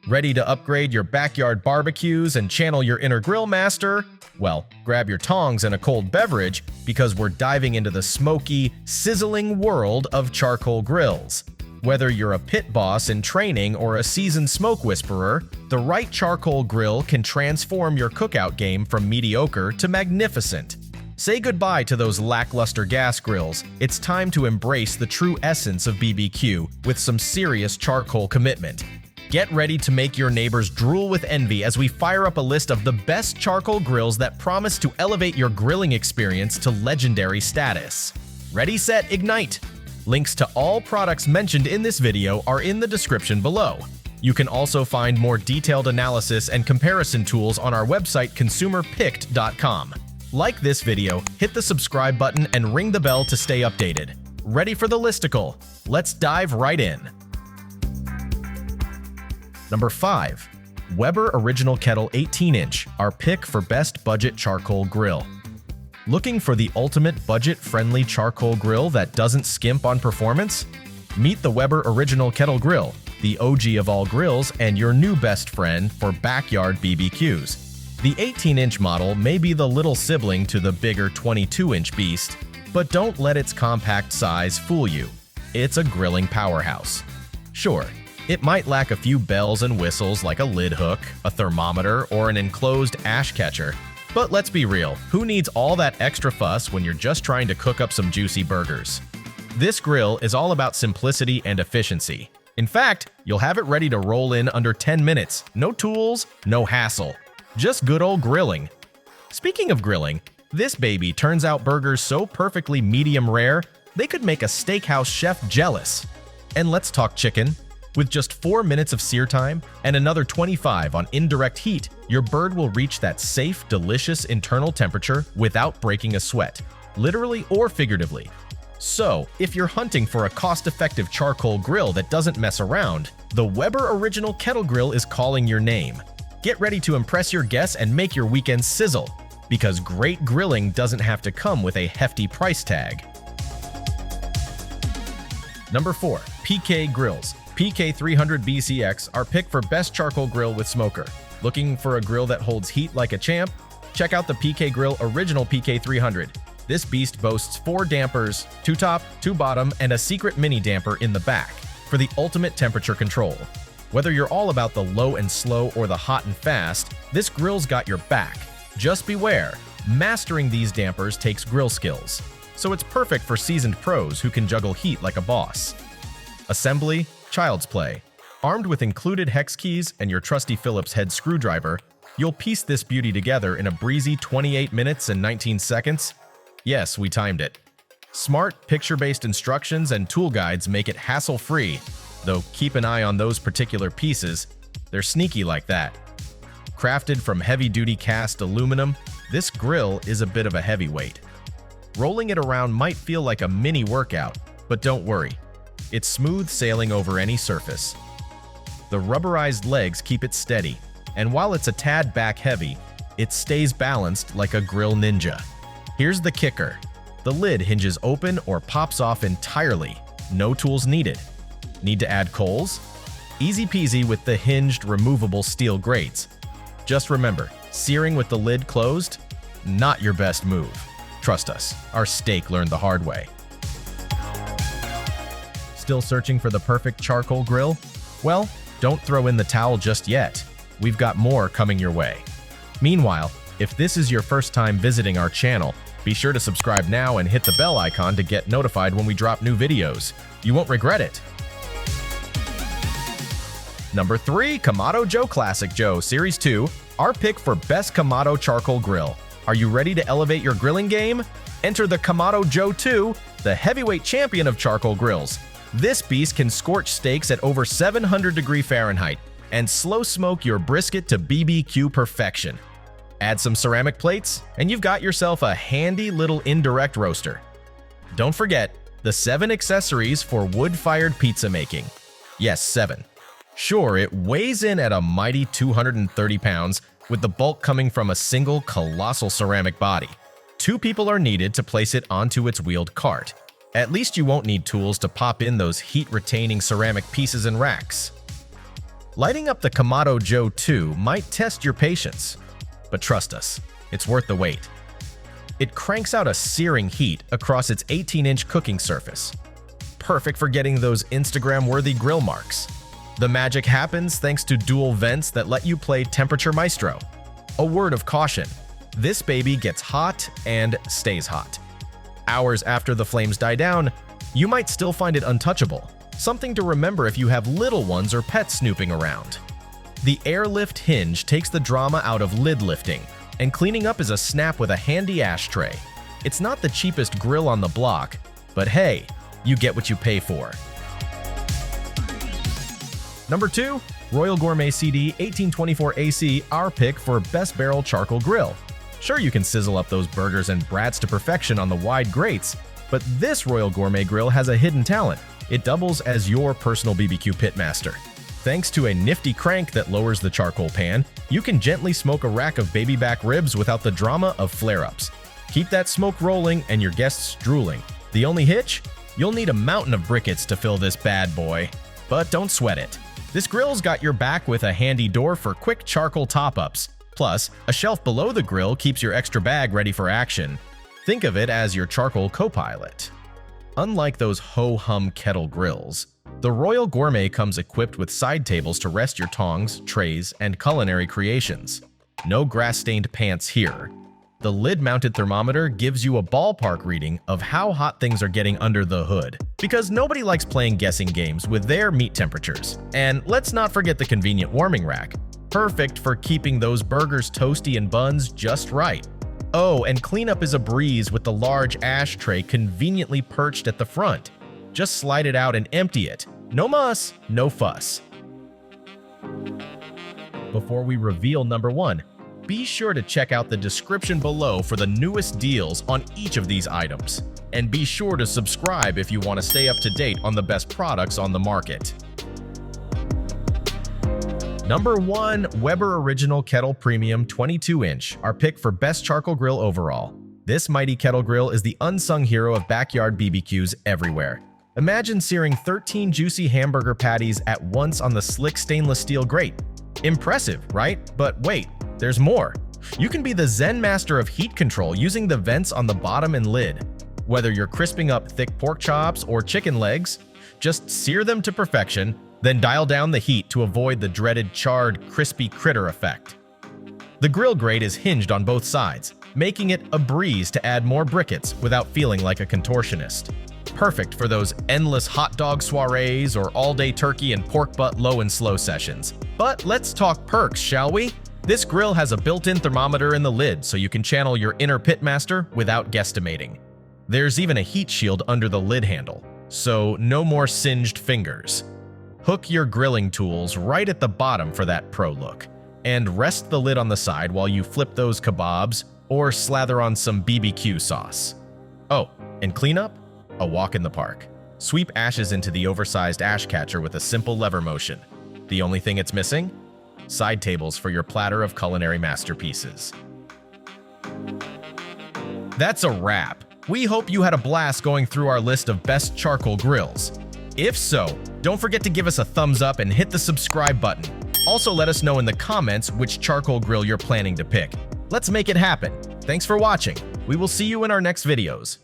Ready to upgrade your backyard barbecues and channel your inner grill master? Well, grab your tongs and a cold beverage because we're diving into the smoky, sizzling world of charcoal grills. Whether you're a pit boss in training or a seasoned smoke whisperer, the right charcoal grill can transform your cookout game from mediocre to magnificent. Say goodbye to those lackluster gas grills. It's time to embrace the true essence of BBQ with some serious charcoal commitment. Get ready to make your neighbors drool with envy as we fire up a list of the best charcoal grills that promise to elevate your grilling experience to legendary status. Ready, set, ignite! Links to all products mentioned in this video are in the description below. You can also find more detailed analysis and comparison tools on our website consumerpicked.com. Like this video, hit the subscribe button and ring the bell to stay updated. Ready for the listicle? Let's dive right in. Number 5. Weber Original Kettle 18-inch, our pick for best budget charcoal grill. Looking for the ultimate budget-friendly charcoal grill that doesn't skimp on performance? Meet the Weber Original Kettle Grill, the OG of all grills and your new best friend for backyard BBQs. The 18-inch model may be the little sibling to the bigger 22-inch beast, but don't let its compact size fool you. It's a grilling powerhouse. Sure, it might lack a few bells and whistles like a lid hook, a thermometer, or an enclosed ash catcher, but let's be real, who needs all that extra fuss when you're just trying to cook up some juicy burgers? This grill is all about simplicity and efficiency. In fact, you'll have it ready to roll in under 10 minutes. No tools, no hassle. Just good old grilling. Speaking of grilling, this baby turns out burgers so perfectly medium rare, they could make a steakhouse chef jealous. And let's talk chicken. With just 4 minutes of sear time and another 25 on indirect heat, your bird will reach that safe, delicious internal temperature without breaking a sweat, literally or figuratively. So, if you're hunting for a cost-effective charcoal grill that doesn't mess around, the Weber Original Kettle Grill is calling your name. Get ready to impress your guests and make your weekend sizzle, because great grilling doesn't have to come with a hefty price tag. Number 4. PK Grills PK300-BCX, our pick for best charcoal grill with smoker. Looking for a grill that holds heat like a champ? Check out the PK Grill Original PK300. This beast boasts 4 dampers, 2 top, 2 bottom, and a secret mini damper in the back for the ultimate temperature control. Whether you're all about the low and slow or the hot and fast, this grill's got your back. Just beware, mastering these dampers takes grill skills, so it's perfect for seasoned pros who can juggle heat like a boss. Assembly? Child's play. Armed with included hex keys and your trusty Phillips head screwdriver, you'll piece this beauty together in a breezy 28 minutes and 19 seconds. Yes, we timed it. Smart, picture-based instructions and tool guides make it hassle-free, though keep an eye on those particular pieces. They're sneaky like that. Crafted from heavy-duty cast aluminum, this grill is a bit of a heavyweight. Rolling it around might feel like a mini workout, but don't worry. It's smooth sailing over any surface. The rubberized legs keep it steady, and while it's a tad back heavy, it stays balanced like a grill ninja. Here's the kicker. The lid hinges open or pops off entirely. No tools needed. Need to add coals? Easy peasy with the hinged, removable steel grates. Just remember, searing with the lid closed? Not your best move. Trust us, our steak learned the hard way. Still searching for the perfect charcoal grill? Well, don't throw in the towel just yet. We've got more coming your way. Meanwhile, if this is your first time visiting our channel, be sure to subscribe now and hit the bell icon to get notified when we drop new videos. You won't regret it. Number 3. Kamado Joe Classic Joe Series 2, our pick for best Kamado charcoal grill. Are you ready to elevate your grilling game? Enter the Kamado Joe 2, the heavyweight champion of charcoal grills. This beast can scorch steaks at over 700 Fahrenheit and slow smoke your brisket to BBQ perfection. Add some ceramic plates, and you've got yourself a handy little indirect roaster. Don't forget the 7 accessories for wood-fired pizza making. Yes, 7. Sure, it weighs in at a mighty 230 pounds, with the bulk coming from a single colossal ceramic body. 2 people are needed to place it onto its wheeled cart. At least you won't need tools to pop in those heat-retaining ceramic pieces and racks. Lighting up the Kamado Joe 2 might test your patience, but trust us, it's worth the wait. It cranks out a searing heat across its 18-inch cooking surface, perfect for getting those Instagram-worthy grill marks. The magic happens thanks to dual vents that let you play Temperature Maestro. A word of caution, this baby gets hot and stays hot. Hours after the flames die down, you might still find it untouchable, something to remember if you have little ones or pets snooping around. The airlift hinge takes the drama out of lid lifting, and cleaning up is a snap with a handy ashtray. It's not the cheapest grill on the block, but hey, you get what you pay for. Number 2, Royal Gourmet CD1824AC, our pick for best barrel charcoal grill. Sure, you can sizzle up those burgers and brats to perfection on the wide grates, but this Royal Gourmet grill has a hidden talent. It doubles as your personal BBQ pitmaster. Thanks to a nifty crank that lowers the charcoal pan, you can gently smoke a rack of baby back ribs without the drama of flare-ups. Keep that smoke rolling and your guests drooling. The only hitch? You'll need a mountain of briquettes to fill this bad boy. But don't sweat it. This grill's got your back with a handy door for quick charcoal top-ups. Plus, a shelf below the grill keeps your extra bag ready for action. Think of it as your charcoal co-pilot. Unlike those ho-hum kettle grills, the Royal Gourmet comes equipped with side tables to rest your tongs, trays, and culinary creations. No grass-stained pants here. The lid-mounted thermometer gives you a ballpark reading of how hot things are getting under the hood, because nobody likes playing guessing games with their meat temperatures. And let's not forget the convenient warming rack, perfect for keeping those burgers toasty and buns just right. Oh, and cleanup is a breeze with the large ashtray conveniently perched at the front. Just slide it out and empty it. No muss, no fuss. Before we reveal number 1, be sure to check out the description below for the newest deals on each of these items. And be sure to subscribe if you want to stay up to date on the best products on the market. Number 1, Weber Original Kettle Premium 22-inch, our pick for best charcoal grill overall. This mighty kettle grill is the unsung hero of backyard BBQs everywhere. Imagine searing 13 juicy hamburger patties at once on the slick stainless steel grate. Impressive, right? But wait, there's more. You can be the Zen master of heat control using the vents on the bottom and lid. Whether you're crisping up thick pork chops or chicken legs, just sear them to perfection, then dial down the heat to avoid the dreaded charred, crispy critter effect. The grill grate is hinged on both sides, making it a breeze to add more briquettes without feeling like a contortionist. Perfect for those endless hot dog soirees or all-day turkey and pork butt low and slow sessions. But let's talk perks, shall we? This grill has a built-in thermometer in the lid so you can channel your inner pitmaster without guesstimating. There's even a heat shield under the lid handle, so no more singed fingers. Hook your grilling tools right at the bottom for that pro look, and rest the lid on the side while you flip those kebabs or slather on some BBQ sauce. Oh, and cleanup? A walk in the park. Sweep ashes into the oversized ash catcher with a simple lever motion. The only thing it's missing? Side tables for your platter of culinary masterpieces. That's a wrap. We hope you had a blast going through our list of best charcoal grills. If so, don't forget to give us a thumbs up and hit the subscribe button. Also, let us know in the comments which charcoal grill you're planning to pick. Let's make it happen. Thanks for watching. We will see you in our next videos.